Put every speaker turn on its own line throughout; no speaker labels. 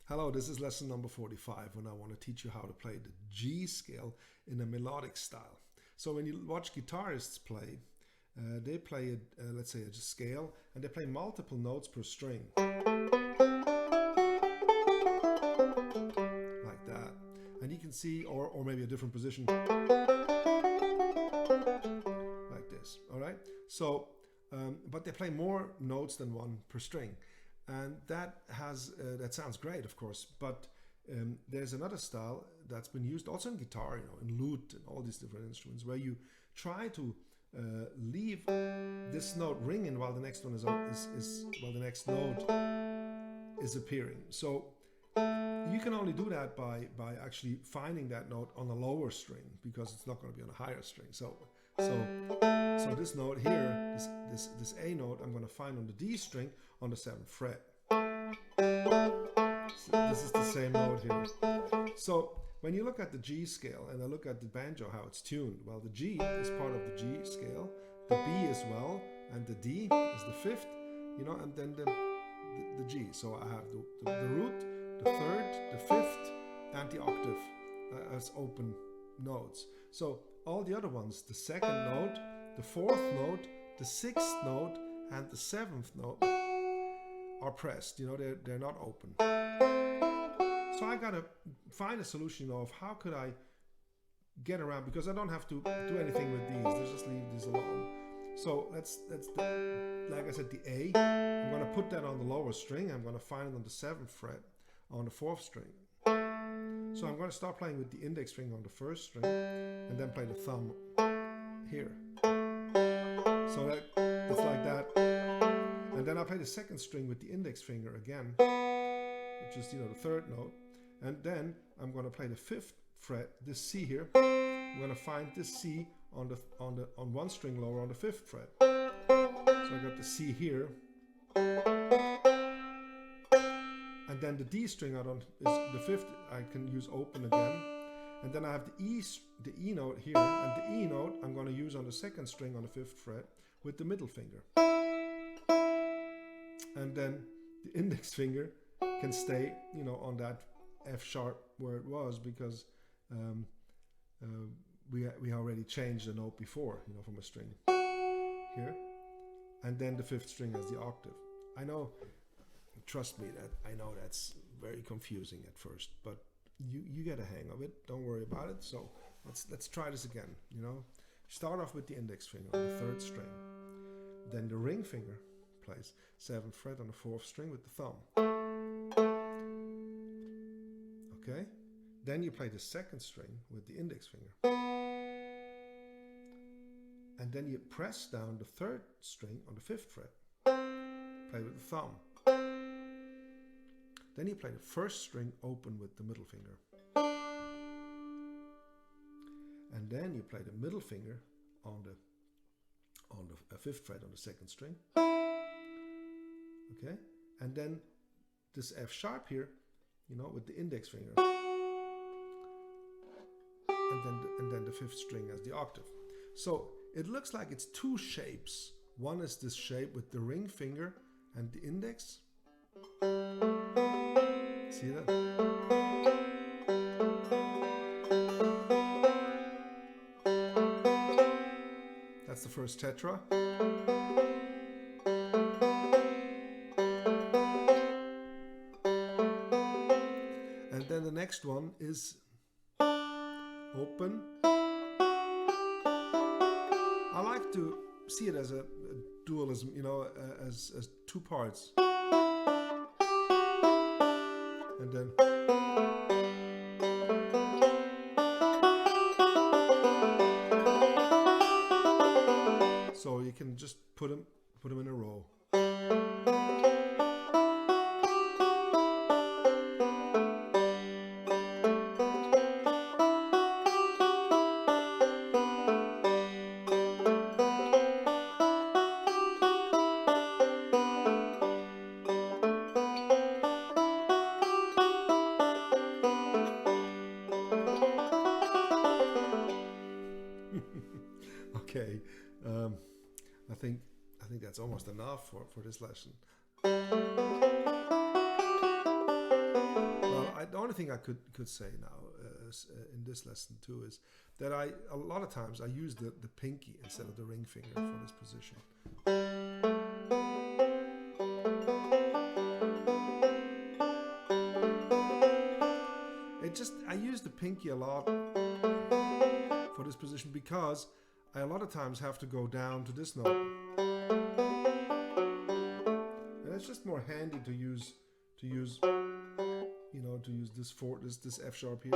Hello, this is lesson number 45 when I want to teach you how to play the G scale in a melodic style. So when you watch guitarists play, they play, let's say, a scale, and they play multiple notes per string. Like that. And you can see, or maybe a different position. Like this, all right? So, but they play more notes than one per string. And that sounds great, of course, but there's another style that's been used also in guitar, in lute and all these different instruments, where you try to leave this note ringing while the next one while the next note is appearing. So you can only do that by actually finding that note on a lower string, because it's not going to be on a higher string. So this note here, this A note, I'm going to find on the D string on the 7th fret. So this is the same note here. So when you look at the G scale and I look at the banjo, how it's tuned, well, the G is part of the G scale, the B as well, and the D is the 5th, and then the G. So I have the root, the 3rd, the 5th, and the octave as open notes. So all the other ones, the 2nd note, the 4th note, the 6th note, and the 7th note are pressed. They're not open. So I gotta find a solution of how could I get around, because I don't have to do anything with these. Let's just leave these alone. So that's like I said, the A. I'm gonna put that on the lower string. I'm gonna find it on the 7th fret on the 4th string. So I'm going to start playing with the index finger on the 1st string and then play the thumb here. So it's like that. And then I play the 2nd string with the index finger again, which is the 3rd note. And then I'm going to play the 5th fret, this C here. I'm going to find this C on one string lower on the 5th fret. So I got the C here. And then the D string is the 5th, I can use open again. And then I have the E note here, and the E note I'm going to use on the 2nd string on the 5th fret with the middle finger. And then the index finger can stay, on that F sharp where it was, because we already changed the note before, from a string here. And then the 5th string has the octave. I know. Trust me, I know that's very confusing at first, but you get a hang of it. Don't worry about it. So let's try this again. Start off with the index finger on the 3rd string. Then the ring finger plays 7th fret on the 4th string with the thumb. Okay. Then you play the 2nd string with the index finger. And then you press down the 3rd string on the 5th fret. Play with the thumb. Then you play the 1st string open with the middle finger. And then you play the middle finger on the 5th fret on the 2nd string. Okay? And then this F sharp here, with the index finger. And then the 5th string as the octave. So it looks like it's 2 shapes. One is this shape with the ring finger and the index. See that? That's the first tetra. And then the next one is open. I like to see it as a dualism, as 2 parts. And then so you can just put them in a row. Okay, I think that's almost enough for this lesson. the only thing I could say now in this lesson too is that a lot of times I use the pinky instead of the ring finger for this position. I use the pinky a lot for this position because I a lot of times have to go down to this note, and it's just more handy to use this F sharp here.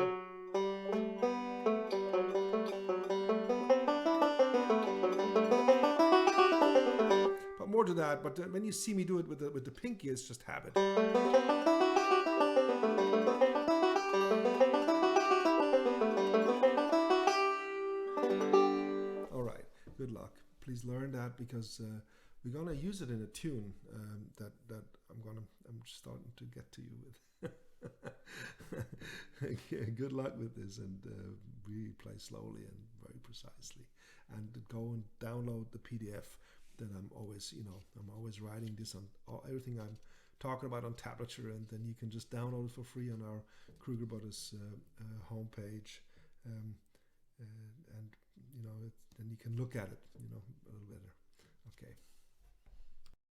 But more to that. But when you see me do it with the pinky, it's just habit. Good luck. Please learn that because we're gonna use it in a tune that I'm starting to get to you with. Good luck with this, and really play slowly and very precisely. And go and download the PDF that I'm always writing this on everything I'm talking about on tablature, and then you can just download it for free on our Kruger Brothers homepage. And then you can look at it, a little better. Okay.